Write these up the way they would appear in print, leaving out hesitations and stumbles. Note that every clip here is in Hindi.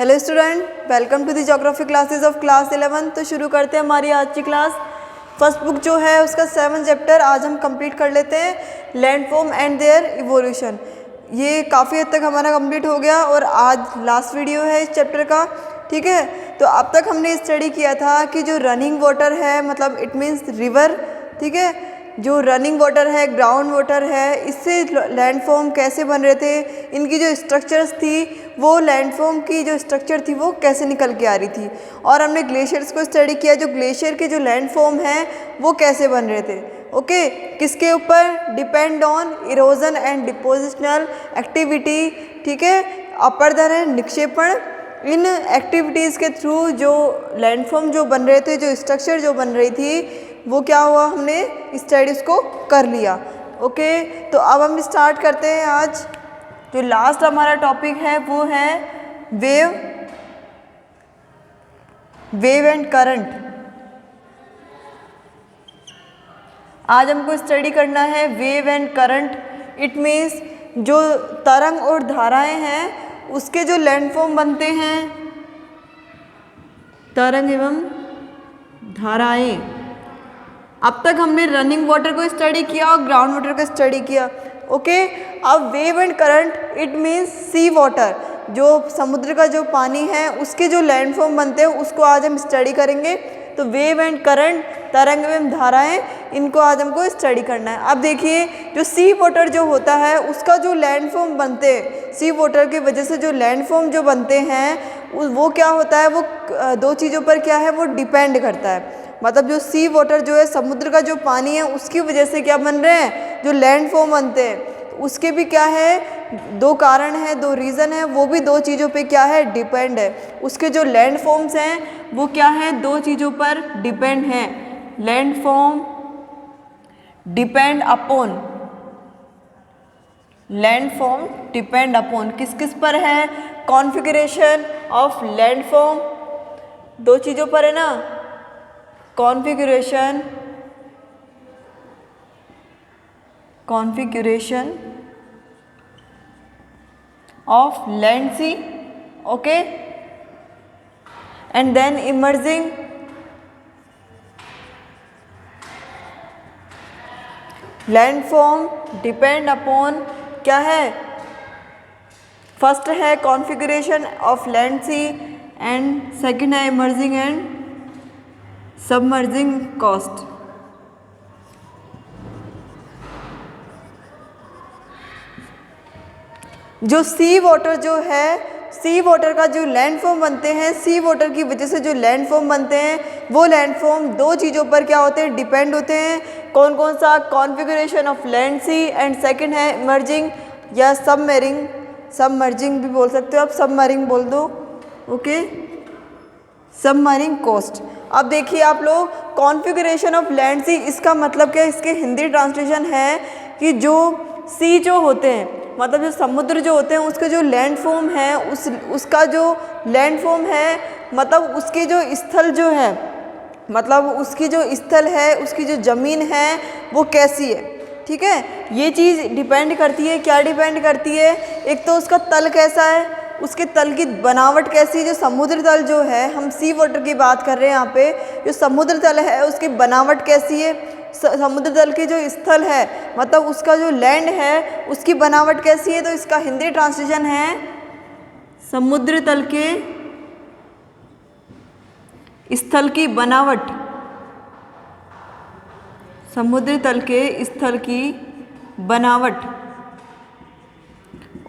Hello student, welcome to the geography classes of class 11। तो शुरू करते हैं हमारी आज की क्लास। फर्स्ट बुक जो है उसका 7 चैप्टर आज हम कंप्लीट कर लेते हैं, लैंडफॉर्म एंड देयर इवोल्यूशन। ये काफ़ी हद तक हमारा कंप्लीट हो गया और आज लास्ट वीडियो है इस चैप्टर का। ठीक है, तो अब तक हमने स्टडी किया था कि जो रनिंग वाटर है, मतलब इट मीन्स रिवर, ठीक है, जो रनिंग वाटर है, ग्राउंड वाटर है, इससे लैंडफॉर्म कैसे बन रहे थे, इनकी जो स्ट्रक्चर्स थी, वो लैंडफॉर्म की जो स्ट्रक्चर थी वो कैसे निकल के आ रही थी। और हमने ग्लेशियर्स को स्टडी किया, जो ग्लेशियर के जो लैंडफॉर्म हैं वो कैसे बन रहे थे। ओके, किसके ऊपर? Depend on erosion and depositional activity. ठीक है, अपरदन है निक्षेपण। इन एक्टिविटीज़ के थ्रू जो लैंडफॉर्म जो बन रहे थे, जो स्ट्रक्चर जो बन रही थी, वो क्या हुआ, हमने स्टडीज़ को कर लिया। ओके, तो अब हम स्टार्ट करते हैं। आज जो लास्ट हमारा टॉपिक है वो है वेव एंड करंट। आज हमको स्टडी करना है wave and current. It means जो तरंग और धाराएं हैं उसके जो लैंडफॉर्म बनते हैं, तरंग एवं धाराएं। अब तक हमने रनिंग वाटर को स्टडी किया और ग्राउंड वाटर को स्टडी किया। ओके, अब wave and current it means sea water, जो समुद्र का जो पानी है उसके जो लैंडफॉर्म बनते हैं उसको आज हम स्टडी करेंगे। तो वेव एंड करंट, तरंग एवं धाराएं, इनको आज हमको स्टडी करना है। अब देखिए, जो सी वाटर जो होता है उसका जो लैंडफॉर्म बनते हैं, सी वाटर की वजह से जो लैंडफॉर्म जो बनते हैं वो क्या होता है, वो दो चीज़ों पर क्या है, वो डिपेंड करता है। मतलब जो सी वाटर जो है, समुद्र का जो पानी है, उसकी वजह से क्या बन रहे हैं, जो लैंडफॉर्म बनते हैं, उसके भी क्या है, दो कारण है, दो रीज़न है, वो भी दो चीज़ों पे क्या है, डिपेंड है। उसके जो लैंडफॉर्म्स हैं वो क्या है, दो चीज़ों पर डिपेंड हैं। Landform depend upon, landform depend upon किस किस पर है, कॉन्फ़िगरेशन ऑफ लैंडफॉर्म, दो चीज़ों पर है ना, configuration of land sea, okay, and then emerging landform depend upon क्या है, फर्स्ट है configuration of land sea and second है इमर्जिंग एंड सबमर्जिंग कॉस्ट। जो सी वाटर जो है, सी वाटर का जो लैंडफॉर्म बनते हैं, सी वाटर की वजह से जो लैंडफॉर्म बनते हैं, वो लैंडफॉर्म दो चीज़ों पर क्या होते हैं, डिपेंड होते हैं। कौन कौन सा? Configuration of land sea and second है इमर्जिंग या सबमरीन, सबमर्जिंग भी बोल सकते हो आप, सबमरीन बोल दो। Okay, submarine coast. अब देखिए आप लोग, कॉन्फ़िगरेशन ऑफ लैंड सी, इसका मतलब क्या, इसके हिंदी ट्रांसलेशन है कि जो सी जो होते हैं, मतलब जो समुद्र जो होते हैं उसके जो लैंडफॉर्म है, उसका जो लैंडफॉर्म है, मतलब उसके जो स्थल जो है, मतलब उसकी जो स्थल है, उसकी जो ज़मीन है वो कैसी है। ठीक है, ये चीज़ डिपेंड करती है, क्या डिपेंड करती है, एक तो उसका तल कैसा है, उसके तल की बनावट कैसी है। जो समुद्र तल जो है, हम सी वाटर की बात कर रहे हैं यहाँ पे, जो समुद्र तल है उसकी बनावट कैसी है, समुद्र तल की जो स्थल है, मतलब उसका जो लैंड है उसकी बनावट कैसी है। तो इसका हिंदी ट्रांसलेशन है समुद्र तल के स्थल की बनावट, समुद्र तल के स्थल की बनावट।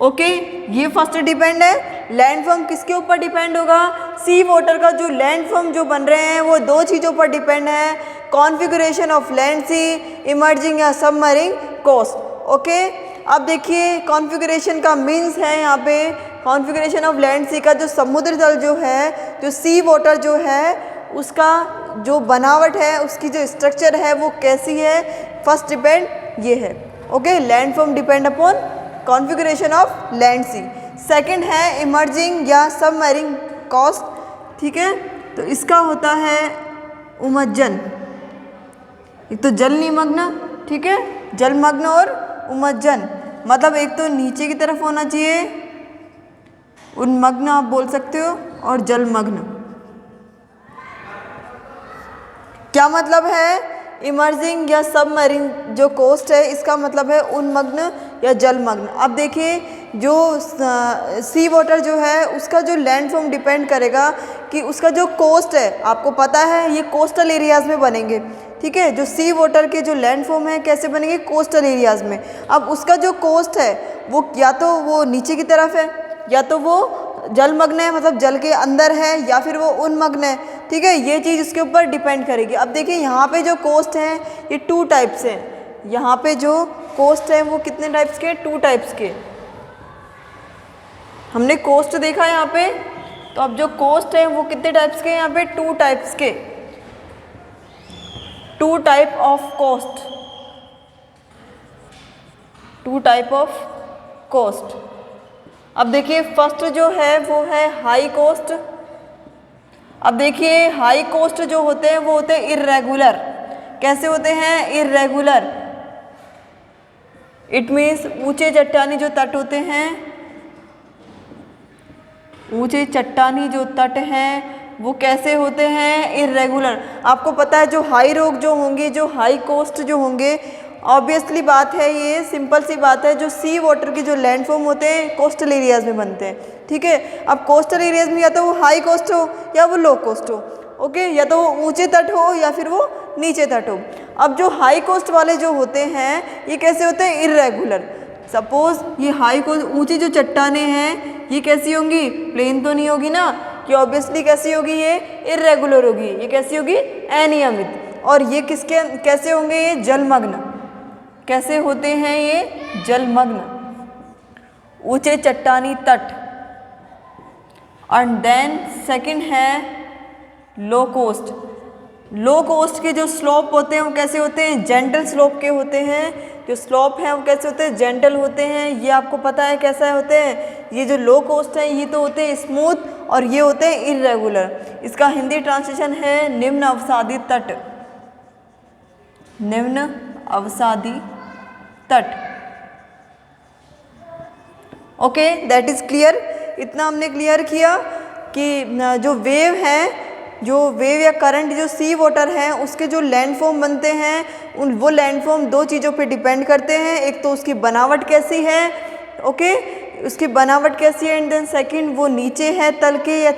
ओके, ये फर्स्ट डिपेंड है। लैंडफॉर्म किसके ऊपर डिपेंड होगा? सी वाटर का जो लैंडफॉर्म जो बन रहे हैं वो दो चीज़ों पर डिपेंड है, configuration of land sea, emerging या सबमरीन कोस्ट। ओके, अब देखिए कॉन्फ़िगरेशन का मीन्स है यहाँ पे, कॉन्फ़िगरेशन ऑफ लैंड सी का जो समुद्र तल जो है, जो सी वाटर जो है, उसका जो बनावट है, उसकी जो स्ट्रक्चर है वो कैसी है। फर्स्ट डिपेंड ये है। Okay, landform depend upon configuration of land sea. Second है इमर्जिंग या सबमरीन कॉस्ट। ठीक है, तो इसका होता है उमज्जन, एक तो जल निमग्न, ठीक है, जलमग्न और उमज्जन, मतलब एक तो नीचे की तरफ होना चाहिए उन्मग्न आप बोल सकते हो और जलमग्न। क्या मतलब है? इमर्जिंग या सबमरीन जो कोस्ट है इसका मतलब है उन्मग्न या जलमग्न। अब देखिए जो सी वाटर जो है उसका जो लैंड फॉर्म डिपेंड करेगा कि उसका जो कोस्ट है, आपको पता है ये कोस्टल एरियाज़ में बनेंगे, ठीक है। जो सी वाटर के जो लैंड फॉर्म है कैसे बनेंगे? कोस्टल एरियाज़ में। अब उसका जो कोस्ट है वो या तो वो नीचे की तरफ है, या तो वो जलमग्न है मतलब जल के अंदर है, या फिर वो उन्मग्न है, ठीक है। ये चीज़ उसके ऊपर डिपेंड करेगी। अब देखिए यहाँ पे जो कोस्ट हैं ये 2 टाइप्स हैं। यहाँ पे जो कोस्ट है वो कितने टाइप्स के? 2 टाइप्स के। हमने कोस्ट देखा यहाँ पे, तो अब जो कोस्ट है वो कितने टाइप्स के? यहाँ पे 2 टाइप्स के, 2 type of coast, 2 type of coast. अब देखिए फर्स्ट जो है वो है हाई कोस्ट। अब देखिए हाई कोस्ट जो होते हैं वो होते हैं इर्रेगुलर। कैसे होते हैं? इर्रेगुलर। इट मीन्स ऊंचे चट्टानी जो तट होते हैं, ऊंचे चट्टानी जो तट हैं वो कैसे होते हैं? इर्रेगुलर। आपको पता है जो हाई रॉक जो होंगे, जो हाई कोस्ट जो होंगे, ऑब्वियसली बात है, ये सिंपल सी बात है, जो सी वाटर के जो लैंडफॉर्म होते हैं कोस्टल एरियाज़ में बनते हैं, ठीक है। अब कोस्टल एरियाज़ में या तो वो हाई कोस्ट हो या वो लो कोस्ट हो, ओके, या तो वो ऊंचे तट हो या फिर वो नीचे तट हो। अब जो हाई कोस्ट वाले जो होते हैं ये कैसे होते हैं? इर्रेगुलर। सपोज ये हाई कोस्ट ऊंची जो चट्टानें हैं ये कैसी होंगी? प्लेन तो नहीं होगी ना, ये ऑब्वियसली कैसी होगी? ये इर्रेगुलर होगी। ये कैसी होगी? अनियमित। और ये किसके कैसे होंगे? ये जलमग्न। कैसे होते हैं ये? जलमग्न, ऊंचे चट्टानी तट। एंड देन सेकंड है लो कोस्ट। लो कोस्ट के जो स्लोप होते हैं वो कैसे होते हैं? जेंटल स्लोप के होते हैं। जो स्लोप हैं वो कैसे होते हैं? जेंटल होते हैं। ये आपको पता है कैसा होते हैं? ये जो लो कोस्ट हैं ये तो होते हैं स्मूथ, और ये होते हैं इर्रेगुलर। इसका हिंदी ट्रांसलेशन है निम्न अवसादी तट। निम्न अवसादी तट। Okay, that is clear. इतना हमने क्लियर किया कि जो वेव है, जो वेव या करंट जो सी वाटर है उसके जो लैंडफॉर्म बनते हैं वो लैंडफॉर्म 2 चीज़ों पे डिपेंड करते हैं। एक तो उसकी बनावट कैसी है, ओके, उसकी बनावट कैसी है, एंड देन सेकंड वो नीचे है तल के या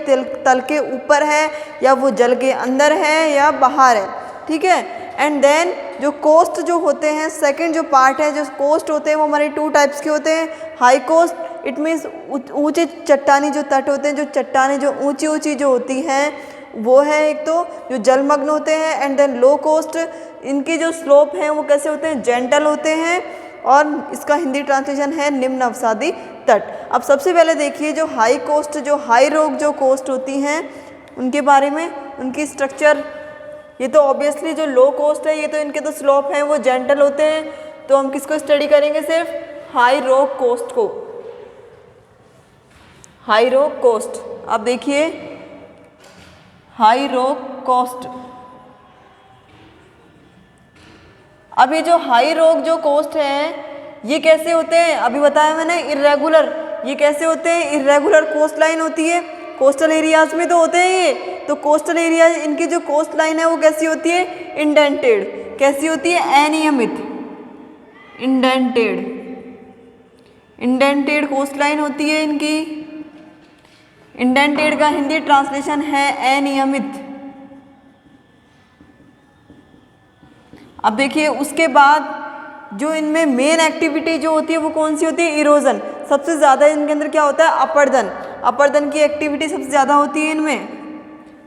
तल के ऊपर है, या वो जल के अंदर है या बाहर है, ठीक है। एंड देन जो कोस्ट जो होते हैं, सेकंड जो पार्ट है, जो कोस्ट होते हैं वो हमारे 2 टाइप्स के होते हैं। हाई कोस्ट इट मीन्स ऊंचे चट्टानी जो तट होते हैं, जो चट्टानें जो ऊंची ऊंची जो होती हैं वो है एक तो जो जलमग्न होते हैं। एंड देन लो कोस्ट, इनके जो स्लोप हैं वो कैसे होते हैं? जेंटल होते हैं, और इसका हिंदी ट्रांसलेशन है निम्न अवसादी तट। अब सबसे पहले देखिए जो हाई कोस्ट, जो हाई रॉक जो कोस्ट होती हैं उनके बारे में, उनकी स्ट्रक्चर। ये तो ऑब्वियसली जो लो कोस्ट है ये तो इनके तो स्लोप हैं वो जेंटल होते हैं, तो हम किसको स्टडी करेंगे? सिर्फ हाई रॉक कोस्ट को, हाई रॉक कोस्ट। अब देखिए हाई रॉक कोस्ट। अब ये जो हाई रॉक जो कोस्ट है ये कैसे होते हैं? अभी बताया मैंने इर्रेगुलर। ये कैसे होते हैं? इर्रेगुलर कोस्ट लाइन होती है। कोस्टल एरियाज में तो होते हैं ये, तो कोस्टल एरिया इनकी जो कोस्ट लाइन है वो कैसी होती है? इंडेंटेड। कैसी होती है? अनियमित, इंडेंटेड। इंडेंटेड कोस्ट लाइन होती है इनकी। इंडेंटेड का हिंदी ट्रांसलेशन है अनियमित। अब देखिए उसके बाद जो इनमें मेन एक्टिविटी जो होती है वो कौन सी होती है? इरोजन। सबसे ज़्यादा इनके अंदर क्या होता है? अपर्दन। अपर्दन की एक्टिविटी सबसे ज़्यादा होती है इनमें।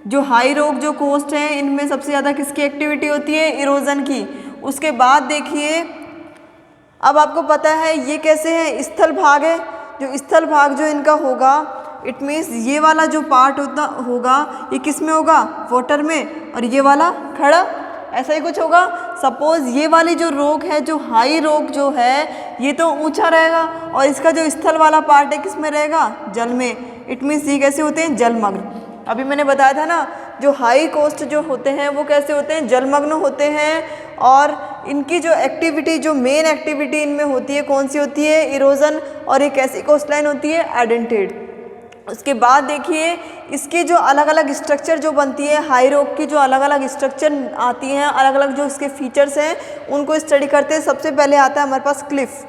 जो हाई रॉक जो कोस्ट है इनमें सबसे ज़्यादा किसकी एक्टिविटी होती है? इरोजन की। उसके बाद देखिए अब आपको पता है ये कैसे है? स्थल भाग है। जो स्थल भाग जो इनका होगा, इट मीन्स ये वाला जो पार्ट होगा ये किस में होगा? वाटर में। और ये वाला खड़ा, ऐसा ही कुछ होगा। सपोज ये वाली जो रॉक है, जो हाई रॉक जो है ये तो ऊंचा रहेगा, और इसका जो स्थल वाला पार्ट है किस में रहेगा? जल में। इट मीन्स ये कैसे होते हैं? जलमग्न। अभी मैंने बताया था ना जो हाई कोस्ट जो होते हैं वो कैसे होते हैं? जलमग्न होते हैं। और इनकी जो एक्टिविटी, जो मेन एक्टिविटी इनमें होती है कौन सी होती है? इरोजन। और एक ऐसी कोस्ट लाइन होती है एडेंटेड। उसके बाद देखिए इसके जो अलग अलग स्ट्रक्चर जो बनती है, हाई रॉक की जो अलग अलग स्ट्रक्चर आती हैं, अलग अलग जो इसके फीचर्स हैं उनको स्टडी करते हैं। सबसे पहले आता है हमारे पास क्लिफ।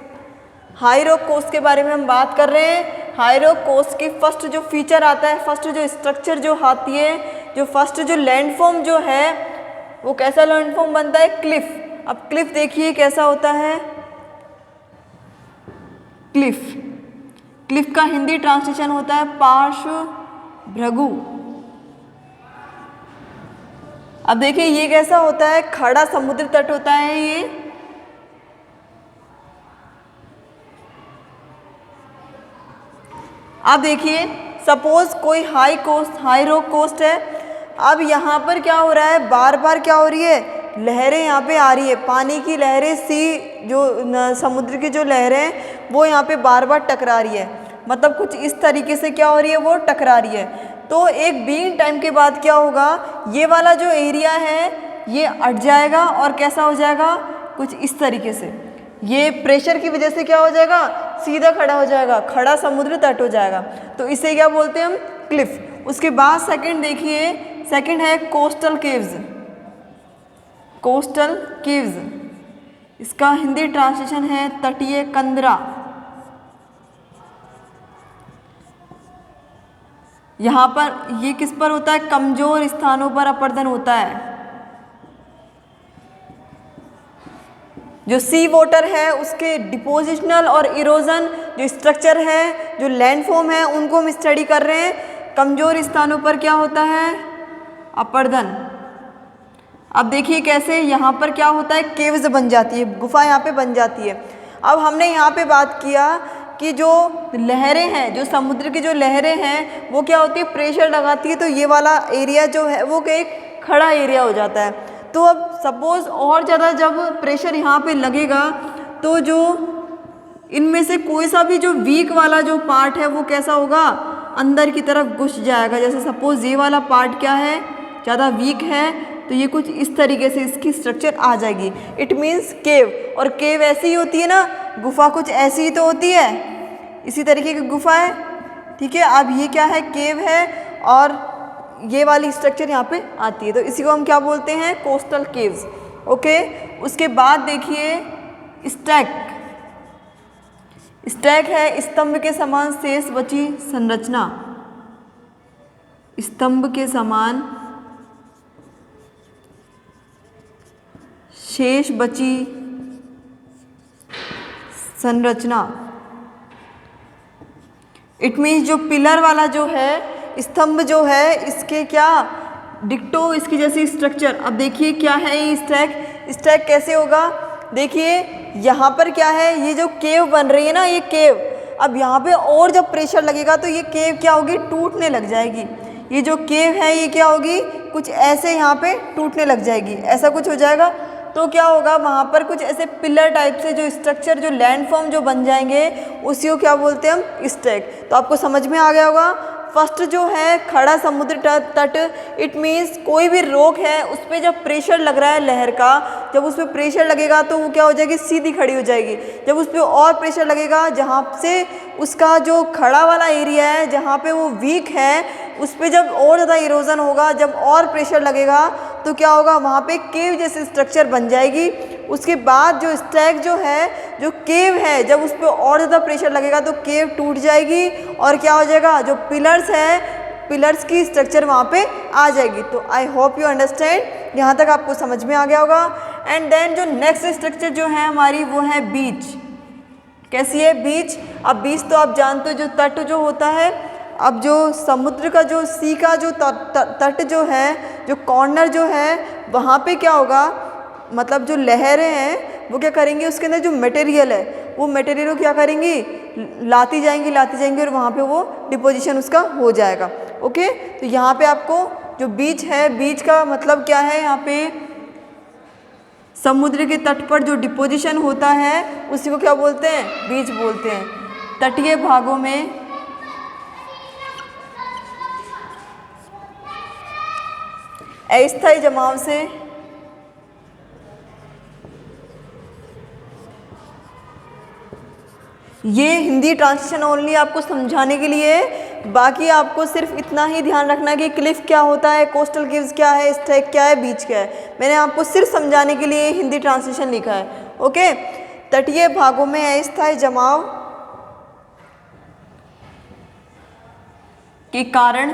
हाई रॉक कोस्ट के बारे में हम बात कर रहे हैं। हाई रॉक कोस्ट की फर्स्ट जो फीचर आता है, फर्स्ट जो स्ट्रक्चर जो आती है, जो फर्स्ट जो लैंडफॉर्म जो है वो कैसा लैंडफॉर्म बनता है, क्लिफ। अब क्लिफ देखिए कैसा होता है, क्लिफ। क्लिफ का हिंदी ट्रांसलेशन होता है पार्श्व भृगु। अब देखिए ये कैसा होता है, खड़ा समुद्र तट होता है ये। अब देखिए सपोज कोई हाई रॉक कोस्ट है। अब यहाँ पर क्या हो रहा है, बार बार क्या हो रही है, लहरें यहाँ पे आ रही है, पानी की लहरें, समुद्र की जो लहरें हैं वो यहाँ पे बार बार टकरा रही है। मतलब कुछ इस तरीके से क्या हो रही है, वो टकरा रही है। तो एक बीइंग टाइम के बाद क्या होगा, ये वाला जो एरिया है ये अट जाएगा और कैसा हो जाएगा, कुछ इस तरीके से। ये प्रेशर की वजह से क्या हो जाएगा, सीधा खड़ा हो जाएगा, खड़ा समुद्र तट हो जाएगा। तो इसे क्या बोलते हैं हम, क्लिफ। उसके बाद सेकंड देखिए, सेकंड है कोस्टल केव्स। कोस्टल केव्स इसका हिंदी ट्रांसलेशन है तटीय कंदरा। यहाँ पर ये किस पर होता है, कमजोर स्थानों पर अपर्दन होता है। जो सी वाटर है उसके डिपोजिशनल और इरोजन जो स्ट्रक्चर है, जो लैंडफॉर्म है, उनको हम स्टडी कर रहे हैं। कमजोर स्थानों पर क्या होता है, अपर्दन। अब देखिए कैसे यहाँ पर क्या होता है, केव्स बन जाती है, गुफा यहाँ पे बन जाती है। अब हमने यहाँ पे बात किया कि जो लहरें हैं, जो समुद्र की जो लहरें हैं वो क्या होती है, प्रेशर लगाती है, तो ये वाला एरिया जो है वो एक खड़ा एरिया हो जाता है। तो अब सपोज और ज़्यादा जब प्रेशर यहाँ पे लगेगा तो जो इनमें से कोई सा भी जो वीक वाला जो पार्ट है वो कैसा होगा, अंदर की तरफ घुस जाएगा। जैसे सपोज ये वाला पार्ट क्या है, ज़्यादा वीक है, तो ये कुछ इस तरीके से इसकी स्ट्रक्चर आ जाएगी। इट मीन्स केव। और केव ऐसी ही होती है ना, गुफा कुछ ऐसी ही तो होती है, इसी तरीके की गुफा है, ठीक है। अब ये क्या है, केव है, और ये वाली स्ट्रक्चर यहाँ पे आती है, तो इसी को हम क्या बोलते हैं, कोस्टल केव्स। ओके। उसके बाद देखिए स्टैक। स्टैक है स्तंभ के समान शेष बची संरचना। स्तंभ के समान शेष बची संरचना। इट मीन्स जो पिलर वाला जो है, स्तंभ जो है, इसके क्या डिक्टो इसकी जैसी स्ट्रक्चर। अब देखिए क्या है ये स्टैक। स्टैक कैसे होगा, देखिए यहाँ पर क्या है, ये जो केव बन रही है ना, ये केव, अब यहाँ पे और जब प्रेशर लगेगा तो ये केव क्या होगी, टूटने लग जाएगी। ये जो केव है ये क्या होगी, कुछ ऐसे यहाँ पे टूटने लग जाएगी, ऐसा कुछ हो जाएगा। तो क्या होगा, वहाँ पर कुछ ऐसे पिलर टाइप से जो स्ट्रक्चर, जो लैंडफॉर्म जो बन जाएंगे, उसी को क्या बोलते हैं हम, स्टैक। तो आपको समझ में आ गया होगा। फर्स्ट जो है खड़ा समुद्र तट, इट मीन्स कोई भी रॉक है उस पर जब प्रेशर लग रहा है लहर का, जब उस पर प्रेशर लगेगा तो वो क्या हो जाएगी, सीधी खड़ी हो जाएगी। जब उस पर और प्रेशर लगेगा, जहाँ से उसका जो खड़ा वाला एरिया है, जहाँ पे वो वीक है, उस पर जब और ज़्यादा इरोजन होगा, जब और प्रेशर लगेगा तो क्या होगा, वहाँ पे केव जैसी स्ट्रक्चर बन जाएगी। उसके बाद जो स्टैक जो है, जो केव है, जब उस पर और ज़्यादा प्रेशर लगेगा तो केव टूट जाएगी और क्या हो जाएगा, जो पिलर्स है, पिलर्स की स्ट्रक्चर वहाँ पे आ जाएगी। तो आई होप यू अंडरस्टैंड, यहाँ तक आपको समझ में आ गया होगा। एंड देन जो नेक्स्ट स्ट्रक्चर जो है हमारी, वो है बीच। कैसी है बीच। अब बीच तो आप जानते हो, जो तट जो होता है, अब जो समुद्र का जो सी का जो तट जो है, जो कॉर्नर जो है, वहाँ पे क्या होगा, मतलब जो लहरें हैं वो क्या करेंगी, उसके अंदर जो मटेरियल है वो मटेरियल को क्या करेंगी, लाती जाएंगी और वहाँ पे वो डिपोजिशन उसका हो जाएगा। ओके। तो यहाँ पे आपको जो बीच है, बीच का मतलब क्या है, यहाँ पे समुद्र के तट पर जो डिपोजिशन होता है उसी को क्या बोलते हैं, बीच बोलते हैं। तटीय भागों में अस्थायी जमाव से ये हिंदी ट्रांसलेशन ओनली आपको समझाने के लिए, बाकी आपको सिर्फ इतना ही ध्यान रखना है कि क्लिफ क्या होता है, कोस्टल केव्स क्या है, स्ट्रैक क्या है, बीच क्या है। मैंने आपको सिर्फ समझाने के लिए हिंदी ट्रांसलेशन लिखा है। ओके, तटीय भागों में अस्थायी जमाव के कारण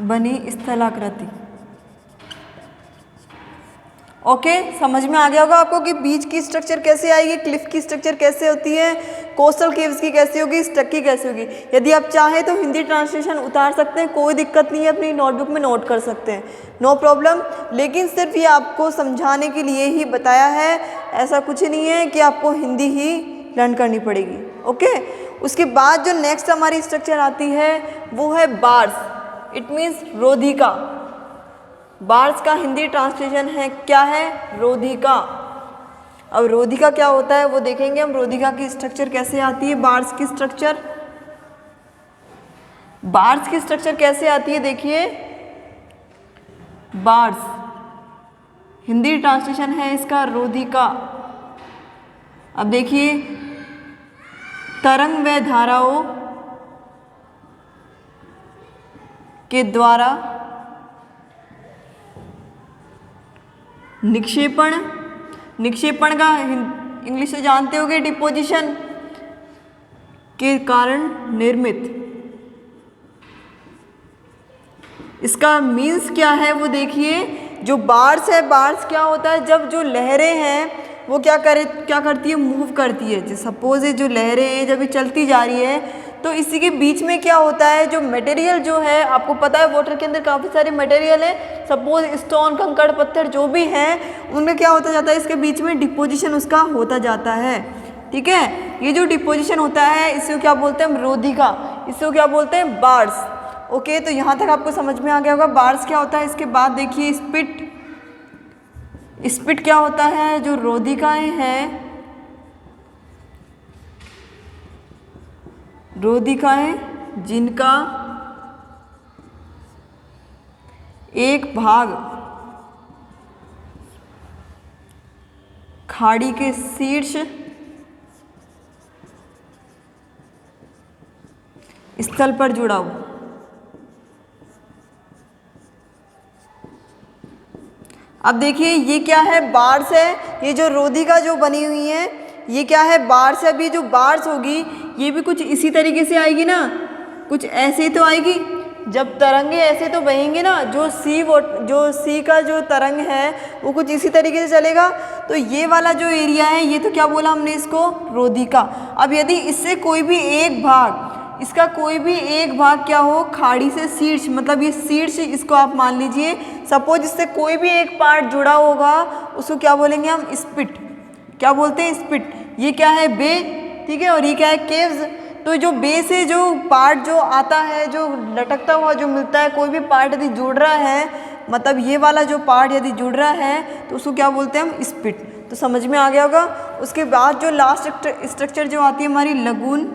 बनी स्थलाकृति। ओके, समझ में आ गया होगा आपको कि बीच की स्ट्रक्चर कैसे आएगी, क्लिफ की स्ट्रक्चर कैसे होती है, कोस्टल केव्स की कैसे होगी, स्टक की कैसे होगी। यदि आप चाहें तो हिंदी ट्रांसलेशन उतार सकते हैं, कोई दिक्कत नहीं है, अपनी नोटबुक में नोट कर सकते हैं, नो प्रॉब्लम। लेकिन सिर्फ ये आपको समझाने के लिए ही बताया है, ऐसा कुछ नहीं है कि आपको हिंदी ही लर्न करनी पड़ेगी। ओके, उसके बाद जो नेक्स्ट हमारी स्ट्रक्चर आती है वो है बार्स, इट मीन्स रोधिका। बार्स का हिंदी ट्रांसलेशन है क्या है, रोधिका। अब रोधिका क्या होता है वो देखेंगे हम, रोधिका की स्ट्रक्चर कैसे आती है, बार्स की स्ट्रक्चर। बार्स की स्ट्रक्चर कैसे आती है देखिए, बार्स हिंदी ट्रांसलेशन है इसका रोधिका। अब देखिए, तरंग व धाराओं के द्वारा निक्षेपण, निक्षेपण का इंग्लिश से जानते होगे डिपोजिशन, के कारण निर्मित। इसका मीन्स क्या है वो देखिए, जो बार्स है, बार्स क्या होता है, जब जो लहरें हैं वो क्या करती है, मूव करती है। सपोज ये जो लहरें हैं जब ये चलती जा रही है तो इसी के बीच में क्या होता है, जो मटेरियल जो है, आपको पता है वाटर के अंदर काफ़ी सारे मटेरियल है, सपोज स्टोन, कंकड़, पत्थर जो भी हैं, उनमें क्या होता जाता है, इसके बीच में डिपोजिशन उसका होता जाता है। ठीक है, ये जो डिपोजिशन होता है इसे क्या बोलते हैं हम, रोधिका। इसे क्या बोलते हैं, बार्स। ओके, तो यहाँ तक आपको समझ में आ गया होगा बार्स क्या होता है। इसके बाद देखिए स्पिट। स्पिट क्या होता है, जो रोधिकाएं हैं, रोधिकाएं जिनका एक भाग खाड़ी के शीर्ष स्थल पर जुड़ा हो। अब देखिए ये क्या है, बार्स है। ये जो रोधिका जो बनी हुई है ये क्या है, बार्स है। अभी जो बार्स होगी ये भी कुछ इसी तरीके से आएगी ना, कुछ ऐसे तो आएगी। जब तरंगे ऐसे तो बहेंगे ना, जो सी का जो तरंग है वो कुछ इसी तरीके से चलेगा। तो ये वाला जो एरिया है ये तो क्या बोला हमने, इसको रोधिका। अब यदि इससे कोई भी एक भाग, इसका कोई भी एक भाग क्या हो, खाड़ी से शीर्ष, मतलब ये शीर्ष इसको आप मान लीजिए। सपोज इससे कोई भी एक पार्ट जुड़ा होगा उसको क्या बोलेंगे हम, स्पिट। क्या बोलते हैं, स्पिट। ये क्या है, बे, ठीक है, और ये क्या है, केव्स। तो जो बे से जो पार्ट जो आता है, जो लटकता हुआ जो मिलता है, कोई भी पार्ट यदि जुड़ रहा है, मतलब ये वाला जो पार्ट यदि जुड़ रहा है तो उसको क्या बोलते हैं हम, स्पिट। तो समझ में आ गया होगा। उसके बाद जो लास्ट स्ट्रक्चर जो आती है हमारी, लगून।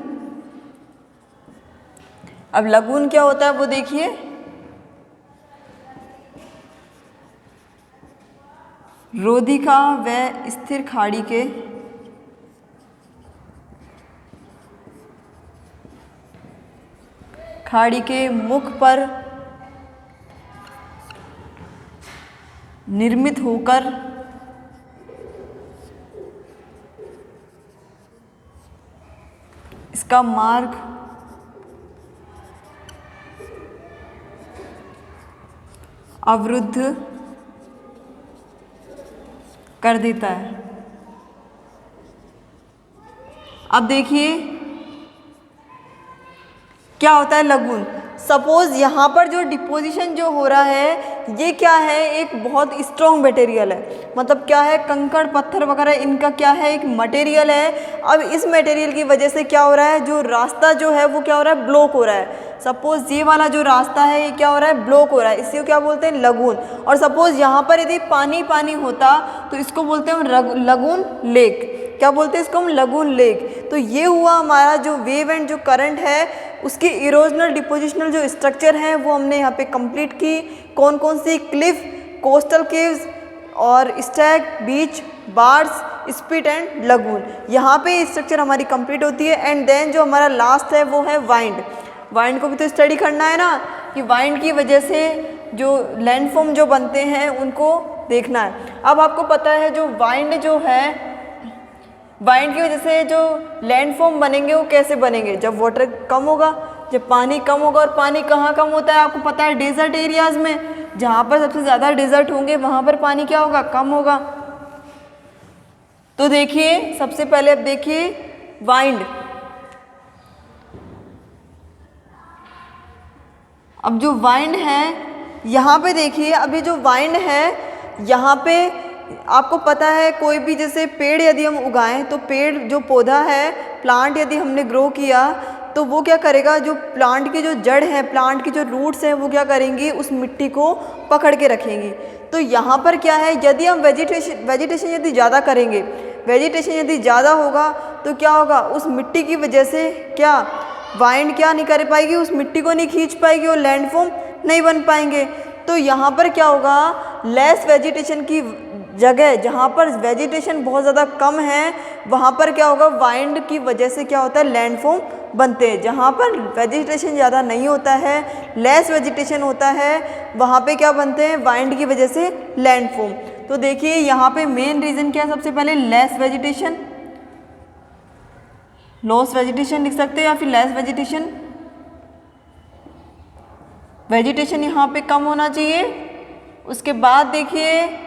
अब लगून क्या होता है वो देखिए, रोधिका व स्थिर खाड़ी के मुख पर निर्मित होकर इसका मार्ग अवरुद्ध कर देता है। अब देखिए क्या होता है लगून। सपोज यहाँ पर जो डिपोजिशन जो हो रहा है ये क्या है, एक बहुत स्ट्रॉन्ग मटेरियल है, मतलब क्या है, कंकड़ पत्थर वगैरह इनका क्या है, एक मटेरियल है। अब इस मटेरियल की वजह से क्या हो रहा है, जो रास्ता जो है वो क्या हो रहा है, ब्लॉक हो रहा है। सपोज ये वाला जो रास्ता है ये क्या हो रहा है, ब्लॉक हो रहा है, इसी को क्या बोलते हैं, लगून। और सपोज यहाँ पर यदि पानी पानी होता तो इसको बोलते हैं लगून लेक। क्या बोलते हैं इसको हम, लगून लेक। तो ये हुआ हमारा जो वेव एंड जो करंट है उसकी इरोजनल डिपोजिशनल जो स्ट्रक्चर है वो हमने यहाँ पे कंप्लीट की। कौन कौन सी, क्लिफ, कोस्टल केव्स, और Stag, beach, bars, spit and lagoon. यहाँ पे स्ट्रक्चर हमारी कंप्लीट होती है। एंड देन जो हमारा लास्ट है वो है वाइंड। वाइंड को भी तो स्टडी करना है ना, कि वाइंड की वजह से जो लैंडफॉर्म जो बनते हैं उनको देखना है। अब आपको पता है जो वाइंड जो है, वाइंड की वजह से जो लैंडफॉर्म बनेंगे वो कैसे बनेंगे, जब वाटर कम होगा, जब पानी कम होगा। और पानी कहाँ कम होता है आपको पता है, डेजर्ट एरियाज़ में। जहाँ पर सबसे ज़्यादा डेजर्ट होंगे वहाँ पर पानी क्या होगा, कम होगा। तो देखिए सबसे पहले अब देखिए वाइंड। अब जो वाइंड है यहाँ पे देखिए, अभी जो वाइंड है यहाँ पे आपको पता है कोई भी जैसे पेड़ यदि हम उगाएं तो पेड़ जो पौधा है, प्लांट यदि हमने ग्रो किया तो वो क्या करेगा, जो प्लांट की जो जड़ है, प्लांट की जो रूट्स हैं वो क्या करेंगी, उस मिट्टी को पकड़ के रखेंगी। तो यहाँ पर क्या है, यदि हम वेजिटेशन यदि ज़्यादा करेंगे, वेजिटेशन यदि ज़्यादा होगा तो क्या होगा, उस मिट्टी की वजह से क्या वाइंड क्या नहीं कर पाएगी, उस मिट्टी को नहीं खींच पाएगी और लैंडफॉर्म नहीं बन पाएंगे। तो यहाँ पर क्या होगा, लेस वेजिटेशन की जगह जहाँ पर वेजिटेशन बहुत ज़्यादा कम है वहाँ पर क्या होगा, वाइंड की वजह से क्या होता है, लैंडफॉर्म बनते हैं। जहाँ पर वेजिटेशन ज़्यादा नहीं होता है, लेस वेजिटेशन होता है, वहाँ पे क्या बनते हैं, वाइंड की वजह से लैंडफॉर्म। तो देखिए यहाँ पे मेन रीज़न क्या है, सबसे पहले लेस वेजिटेशन, लॉस वेजिटेशन लिख सकते हैं या फिर लेस वेजिटेशन। वेजिटेशन यहाँ पे कम होना चाहिए। उसके बाद देखिए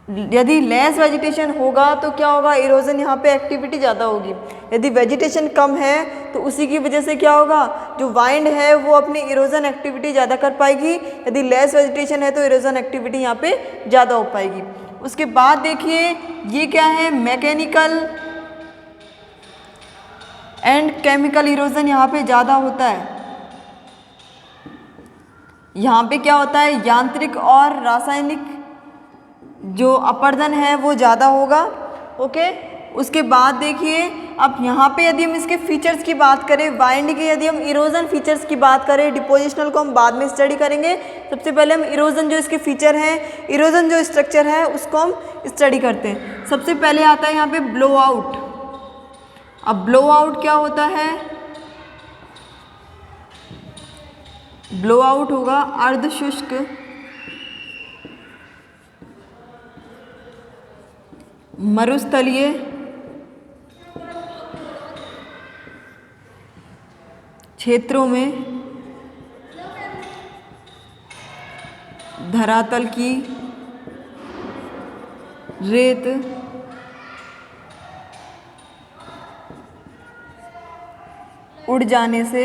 यदि लेस वेजिटेशन होगा तो क्या होगा, इरोजन यहाँ पे एक्टिविटी ज़्यादा होगी। यदि वेजिटेशन कम है तो उसी की वजह से क्या होगा, जो वाइंड है वो अपनी इरोजन एक्टिविटी ज़्यादा कर पाएगी। यदि लेस वेजिटेशन है तो इरोजन एक्टिविटी यहाँ पे ज़्यादा हो पाएगी। उसके बाद देखिए ये क्या है, मैकेनिकल एंड केमिकल इरोजन यहाँ पे ज़्यादा होता है। यहाँ पे क्या होता है, यांत्रिक और रासायनिक जो अपरदन है वो ज़्यादा होगा। ओके, उसके बाद देखिए अब यहाँ पे यदि हम इसके फीचर्स की बात करें, वाइंड के यदि हम इरोजन फीचर्स की बात करें, डिपोजिशनल को हम बाद में स्टडी करेंगे। सबसे पहले हम इरोजन जो इसके फीचर हैं, इरोजन जो स्ट्रक्चर है उसको हम स्टडी करते हैं। सबसे पहले आता है यहाँ पे ब्लो आउट। अब ब्लो आउट क्या होता है, ब्लो आउट होगा अर्ध शुष्क मरुस्थलीय क्षेत्रों में धरातल की रेत उड़ जाने से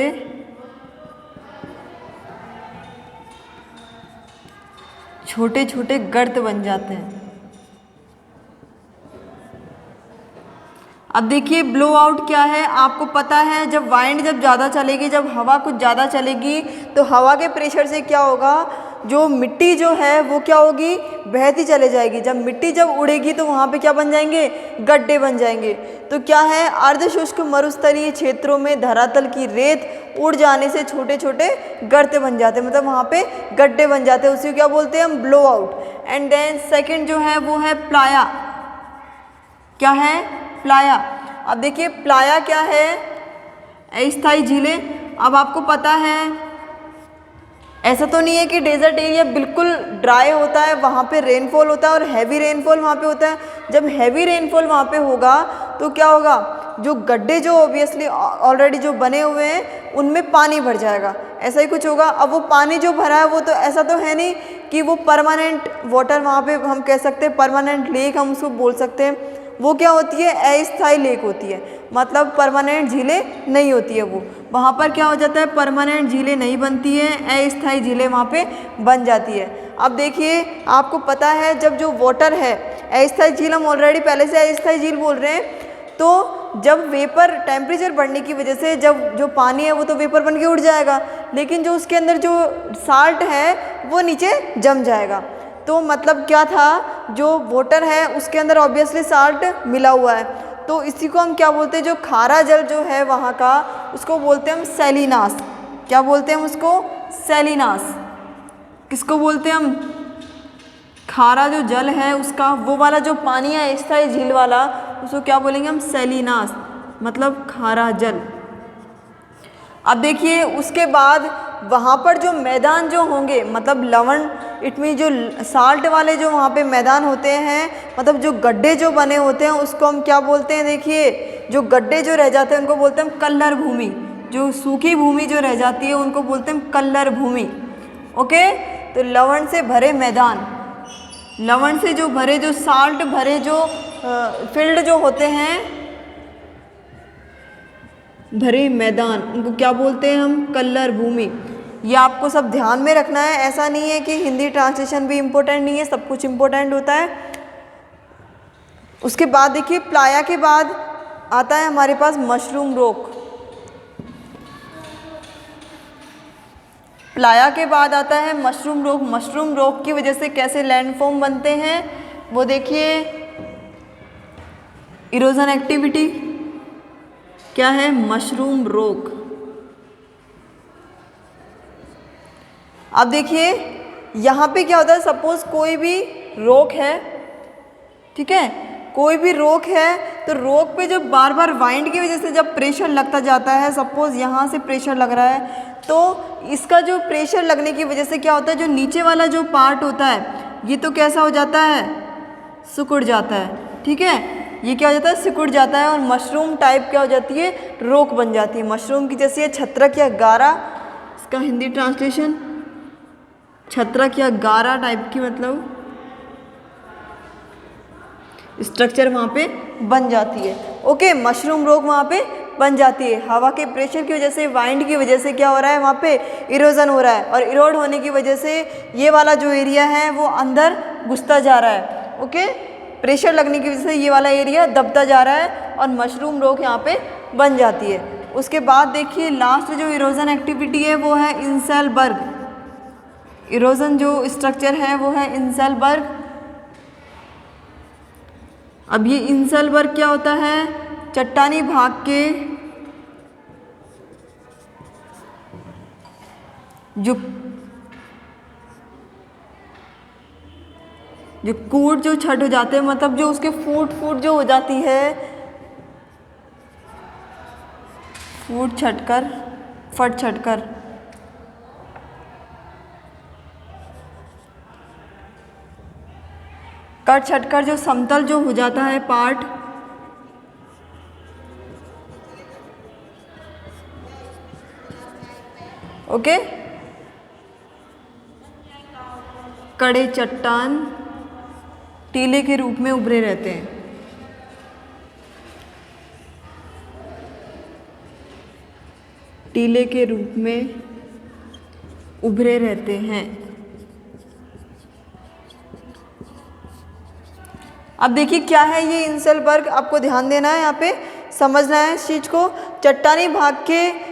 छोटे छोटे गर्त बन जाते हैं। अब देखिए ब्लो आउट क्या है, आपको पता है जब वाइंड जब ज़्यादा चलेगी, जब हवा कुछ ज़्यादा चलेगी तो हवा के प्रेशर से क्या होगा, जो मिट्टी जो है वो क्या होगी, बहती चले जाएगी। जब मिट्टी जब उड़ेगी तो वहाँ पे क्या बन जाएंगे, गड्ढे बन जाएंगे। तो क्या है, अर्धशुष्क मरुस्थलीय क्षेत्रों में धरातल की रेत उड़ जाने से छोटे छोटे गर्त बन जाते हैं, मतलब वहाँ पे गड्ढे बन जाते हैं। उसी को क्या बोलते हैं हम, blow out. And then second जो है वो है प्लाया। क्या है, प्लाया। अब देखिए प्लाया क्या है, अस्थायी झीलें। अब आपको पता है ऐसा तो नहीं है कि डेजर्ट एरिया बिल्कुल ड्राई होता है, वहाँ पे रेनफॉल होता है और हैवी रेनफॉल वहाँ पे होता है। जब हैवी रेनफॉल वहाँ पे होगा तो क्या होगा, जो गड्ढे जो ऑब्वियसली ऑलरेडी जो बने हुए हैं उनमें पानी भर जाएगा, ऐसा ही कुछ होगा। अब वो पानी जो भरा है वो तो ऐसा तो है नहीं कि वो परमानेंट वाटर, वहाँ पे हम कह सकते हैं परमानेंट लेक हम उसको बोल सकते हैं। वो क्या होती है, अस्थायी लेक होती है, मतलब परमानेंट झीलें नहीं होती है। वो वहाँ पर क्या हो जाता है, परमानेंट झीलें नहीं बनती है, अस्थायी झीलें वहाँ पे बन जाती है। अब देखिए आपको पता है जब जो वाटर है, अस्थायी झील हम ऑलरेडी पहले से अस्थायी झील बोल रहे हैं, तो जब वेपर टेम्परेचर बढ़ने की वजह से जब जो पानी है वो तो वेपर बन के उड़ जाएगा, लेकिन जो उसके अंदर जो साल्ट है वो नीचे जम जाएगा। तो मतलब क्या था, जो वाटर है उसके अंदर ऑब्वियसली साल्ट मिला हुआ है, तो इसी को हम क्या बोलते हैं, जो खारा जल जो है वहाँ का उसको बोलते हैं हम सैलिनास। क्या बोलते हैं हम उसको, सैलिनास। किसको बोलते हैं हम, खारा जो जल है उसका, वो वाला जो पानी है स्थायी झील वाला, उसको क्या बोलेंगे हम? सैलिनास, मतलब खारा जल। अब देखिए उसके बाद वहाँ पर जो मैदान जो होंगे, मतलब लवण, इट मीन जो साल्ट वाले जो वहाँ पे मैदान होते हैं, मतलब जो गड्ढे जो बने होते हैं उसको हम क्या बोलते हैं? देखिए जो गड्ढे जो रह जाते हैं उनको बोलते हैं कल्लर भूमि। जो सूखी भूमि जो रह जाती है उनको बोलते हैं कल्लर भूमि। ओके, तो लवण से भरे मैदान, लवण से जो भरे, जो साल्ट भरे जो फील्ड जो होते हैं, भरे मैदान, उनको क्या बोलते हैं हम? कल्लर भूमि। ये आपको सब ध्यान में रखना है। ऐसा नहीं है कि हिंदी ट्रांसलेशन भी इम्पोर्टेंट नहीं है, सब कुछ इम्पोर्टेंट होता है। उसके बाद देखिए प्लाया के बाद आता है हमारे पास मशरूम रॉक। प्लाया के बाद आता है मशरूम रॉक। मशरूम रॉक की वजह से कैसे लैंडफॉर्म बनते हैं वो देखिए। इरोजन एक्टिविटी क्या है? Mushroom rock. अब देखिए यहाँ पे क्या होता है, सपोज कोई भी रॉक है, ठीक है, कोई भी रॉक है, तो रॉक पे जब बार बार वाइंड की वजह से जब प्रेशर लगता जाता है, सपोज यहाँ से प्रेशर लग रहा है, तो इसका जो प्रेशर लगने की वजह से क्या होता है, जो नीचे वाला जो पार्ट होता है ये तो कैसा हो जाता है? सिकुड़ जाता है। ठीक है, ये क्या हो जाता है? सिकुड़ जाता है, और मशरूम टाइप क्या हो जाती है? रॉक बन जाती है। मशरूम की जैसी है, छत्रक या गारा, इसका हिंदी ट्रांसलेशन छत्रक या गारा टाइप की मतलब स्ट्रक्चर वहाँ पे बन जाती है। ओके, मशरूम रॉक वहाँ पे बन जाती है। हवा के प्रेशर की वजह से, वाइंड की वजह से क्या हो रहा है? वहाँ पे इरोजन हो रहा है, और इरोड होने की वजह से ये वाला जो एरिया है वो अंदर घुसता जा रहा है। ओके, प्रेशर लगने की वजह से ये वाला एरिया दबता जा रहा है और मशरूम रॉक यहाँ पे बन जाती है। उसके बाद देखिए लास्ट जो इरोजन एक्टिविटी है वो है इंसेलबर्ग। इरोजन जो स्ट्रक्चर है वो है इंसेलबर्ग। अब ये इंसेलबर्ग क्या होता है? चट्टानी भाग के जो कूट जो छट हो जाते हैं, मतलब जो उसके फूट फूट जो हो जाती है, फूट छटकर, फट छटकर, कट छटकर जो समतल जो हो जाता है पार्ट, ओके, कड़े चट्टान टीले के रूप में उभरे रहते हैं। टीले के रूप में उभरे रहते हैं। अब देखिए क्या है ये इंसेलबर्ग, आपको ध्यान देना है, यहाँ पे समझना है इस चीज़ को। चट्टानी भाग के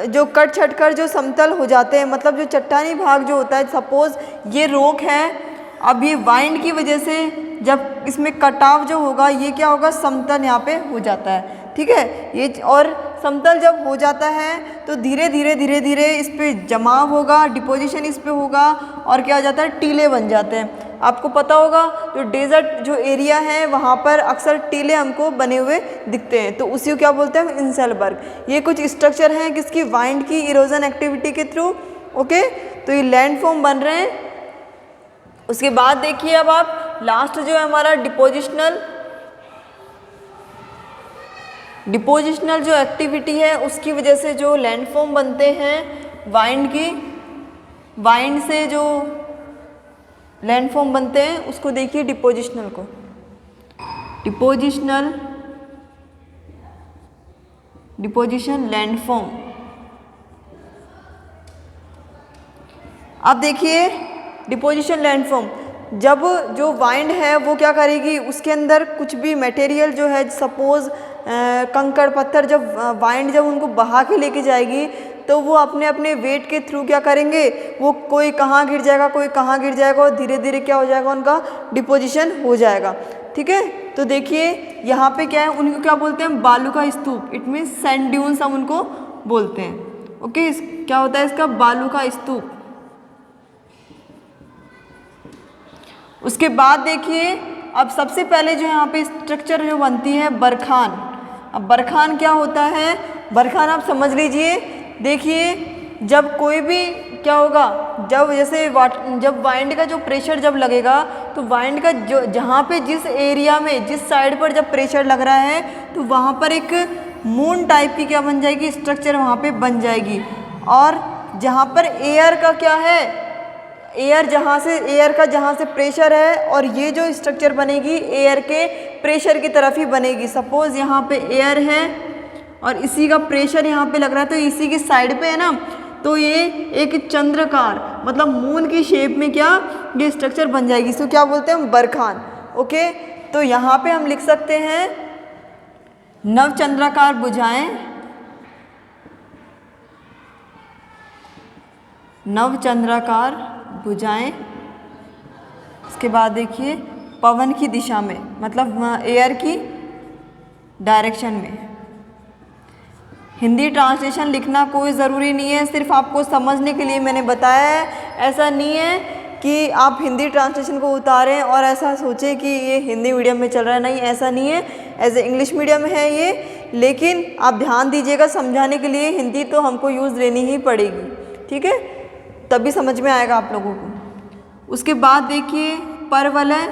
जो कट छटकर जो समतल हो जाते हैं, मतलब जो चट्टानी भाग जो होता है, सपोज ये रॉक है, अब ये वाइंड की वजह से जब इसमें कटाव जो होगा ये क्या होगा? समतल यहाँ पे हो जाता है। ठीक है, ये और समतल जब हो जाता है तो धीरे धीरे धीरे धीरे इस पे जमाव होगा, डिपोजिशन इस पे होगा, और क्या हो जाता है? टीले बन जाते हैं। आपको पता होगा जो डेजर्ट जो एरिया है वहाँ पर अक्सर टीले हमको बने हुए दिखते हैं, तो उसी को क्या बोलते हैं हम? इंसेलबर्ग। ये कुछ स्ट्रक्चर हैं किसकी? वाइंड की इरोजन एक्टिविटी के थ्रू। ओके, तो ये लैंडफॉर्म बन रहे हैं। उसके बाद देखिए अब आप लास्ट जो है हमारा डिपोजिशनल जो एक्टिविटी है उसकी वजह से जो लैंडफॉर्म बनते हैं, वाइंड से जो लैंडफॉर्म बनते हैं उसको देखिए डिपोजिशनल को। Deposition landform. अब देखिए डिपोजिशन लैंडफॉर्म, जब जो वाइंड है वो क्या करेगी? उसके अंदर कुछ भी मटेरियल जो है, सपोज कंकड़ पत्थर, जब वाइंड जब उनको बहा के लेके जाएगी तो वो अपने अपने वेट के थ्रू क्या करेंगे? वो कोई कहाँ गिर जाएगा, कोई कहाँ गिर जाएगा, और धीरे धीरे क्या हो जाएगा? उनका डिपोजिशन हो जाएगा। ठीक है, तो देखिए यहाँ पे क्या है, उनको क्या बोलते हैं? बालू का स्तूप। इट मीन्स सैंड ड्यून्स हम उनको बोलते हैं। ओके, क्या होता है इसका? बालू का स्तूप। उसके बाद देखिए अब सबसे पहले जो यहाँ पे स्ट्रक्चर जो बनती है बरखान। अब बरखान क्या होता है, बरखान आप समझ लीजिए। देखिए जब कोई भी क्या होगा, जब जैसे जब वाइंड का जो प्रेशर जब लगेगा तो वाइंड का जो जहाँ पे जिस एरिया में जिस साइड पर जब प्रेशर लग रहा है तो वहाँ पर एक मून टाइप की क्या बन जाएगी, स्ट्रक्चर वहाँ पे बन जाएगी। और जहाँ पर एयर का क्या है, एयर का जहाँ से प्रेशर है और ये जो स्ट्रक्चर बनेगी एयर के प्रेशर की तरफ ही बनेगी। सपोज यहाँ पे एयर है और इसी का प्रेशर यहाँ पे लग रहा है तो इसी की साइड पे है ना, तो ये एक चंद्रकार मतलब मून की शेप में क्या ये स्ट्रक्चर बन जाएगी। इसको क्या बोलते हैं हम, बरखान। ओके, तो यहाँ पे हम लिख सकते हैं नवचंद्राकार भुजाएं, नवचंद्राकार भुजाएं। इसके बाद देखिए पवन की दिशा में मतलब एयर की डायरेक्शन में। हिंदी ट्रांसलेशन लिखना कोई ज़रूरी नहीं है, सिर्फ आपको समझने के लिए मैंने बताया है। ऐसा नहीं है कि आप हिंदी ट्रांसलेशन को उतारें और ऐसा सोचें कि ये हिंदी मीडियम में चल रहा है, नहीं ऐसा नहीं है, एज ए इंग्लिश मीडियम है ये। लेकिन आप ध्यान दीजिएगा, समझाने के लिए हिंदी तो हमको यूज़ लेनी ही पड़ेगी, ठीक है, तभी समझ में आएगा आप लोगों को। उसके बाद देखिए परवलय।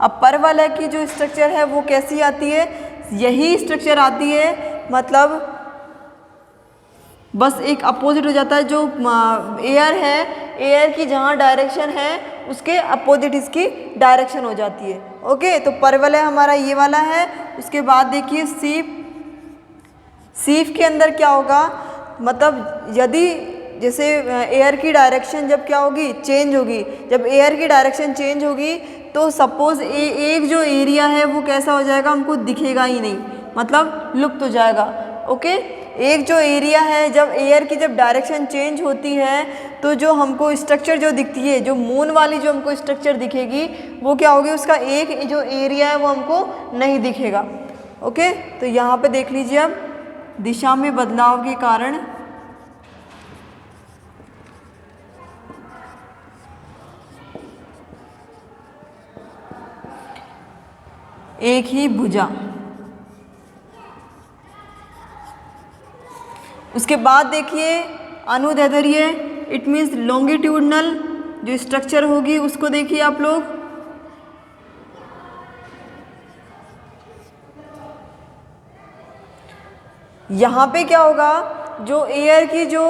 अब परवलय की जो स्ट्रक्चर है वो कैसी आती है, यही स्ट्रक्चर आती है, मतलब बस एक अपोजिट हो जाता है। जो एयर है, एयर की जहाँ डायरेक्शन है उसके अपोजिट इसकी डायरेक्शन हो जाती है। ओके, तो परवलय हमारा ये वाला है। उसके बाद देखिए सीप। सीप के अंदर क्या होगा, मतलब यदि जैसे एयर की डायरेक्शन जब क्या होगी, चेंज होगी, जब एयर की डायरेक्शन चेंज होगी तो सपोज एक जो एरिया है वो कैसा हो जाएगा, हमको दिखेगा ही नहीं, मतलब लुप्त हो जाएगा। ओके, एक जो एरिया है जब एयर की जब डायरेक्शन चेंज होती है तो जो हमको स्ट्रक्चर जो दिखती है, जो मून वाली जो हमको स्ट्रक्चर दिखेगी वो क्या होगी, उसका एक जो एरिया है वो हमको नहीं दिखेगा। ओके, तो यहाँ पे देख लीजिए अब दिशा में बदलाव के कारण एक ही भुजा। उसके बाद देखिए अनुदैर्ध्य, इट मीन्स लॉन्गिट्यूडनल जो स्ट्रक्चर होगी उसको देखिए आप लोग। यहाँ पे क्या होगा, जो एयर की जो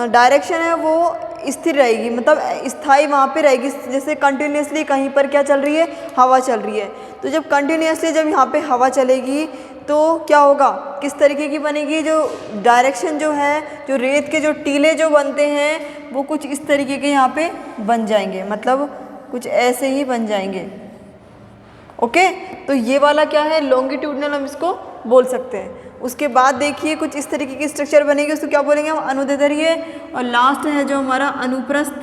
डायरेक्शन है वो स्थिर रहेगी, मतलब स्थायी वहाँ पे रहेगी। जैसे कंटिन्यूसली कहीं पर क्या चल रही है, हवा चल रही है, तो जब कंटिन्यूसली जब यहाँ पे हवा चलेगी तो क्या होगा, किस तरीके की बनेगी, जो डायरेक्शन जो है, जो रेत के जो टीले जो बनते हैं वो कुछ इस तरीके के यहाँ पे बन जाएंगे, मतलब कुछ ऐसे ही बन जाएंगे। ओके, तो ये वाला क्या है, लॉन्गिट्यूडनल हम इसको बोल सकते हैं। उसके बाद देखिए कुछ इस तरीके की स्ट्रक्चर बनेगी, उसको क्या बोलेंगे हम, अनुदैर्ध्य। और लास्ट है जो हमारा अनुप्रस्थ।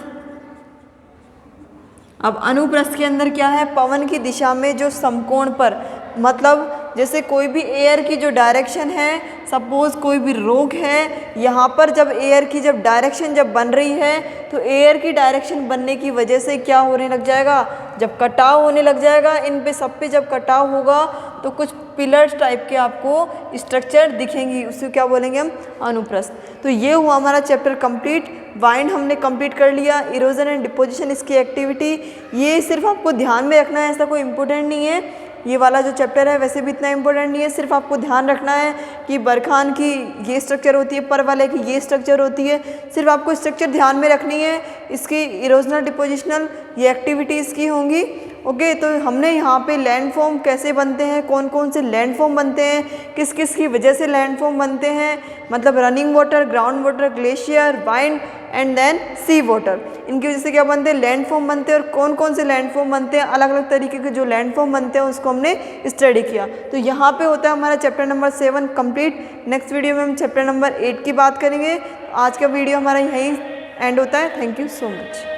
अब अनुप्रस्थ के अंदर क्या है, पवन की दिशा में जो समकोण पर, मतलब जैसे कोई भी एयर की जो डायरेक्शन है, सपोज कोई भी रोक है, यहाँ पर जब एयर की जब डायरेक्शन जब बन रही है तो एयर की डायरेक्शन बनने की वजह से क्या होने लग जाएगा, जब कटाव होने लग जाएगा, इन पे सब पे जब कटाव होगा तो कुछ पिलर्स टाइप के आपको स्ट्रक्चर दिखेंगी, उसको क्या बोलेंगे हम, अनुप्रस्थ। तो ये हुआ हमारा चैप्टर कंप्लीट। वाइंड हमने कंप्लीट कर लिया, इरोजन एंड डिपोजिशन इसकी एक्टिविटी, ये सिर्फ आपको ध्यान में रखना है, ऐसा कोई इम्पोर्टेंट नहीं है। ये वाला जो चैप्टर है वैसे भी इतना इम्पोर्टेंट नहीं है, सिर्फ आपको ध्यान रखना है कि बरखान की ये स्ट्रक्चर होती है, परवलय की ये स्ट्रक्चर होती है, सिर्फ आपको स्ट्रक्चर ध्यान में रखनी है। इसकी इरोजनल डिपोजिशनल ये एक्टिविटीज़ की होंगी। ओके, तो हमने यहाँ पे लैंडफॉर्म कैसे बनते हैं, कौन कौन से लैंडफॉर्म बनते हैं, किस किस की वजह से लैंडफॉर्म बनते हैं, मतलब running water, ground water, glacier, wind and then sea water, इनकी वजह से क्या बनते हैं, लैंडफॉर्म बनते हैं। और कौन कौन से लैंडफॉर्म बनते हैं, अलग अलग तरीके के जो लैंडफॉर्म बनते हैं उसको हमने स्टडी किया। तो यहाँ पे होता है हमारा chapter number 7 complete. Next video में हम चैप्टर नंबर 8 की बात करेंगे। आज का वीडियो हमारा यहीं एंड होता है। Thank you so much.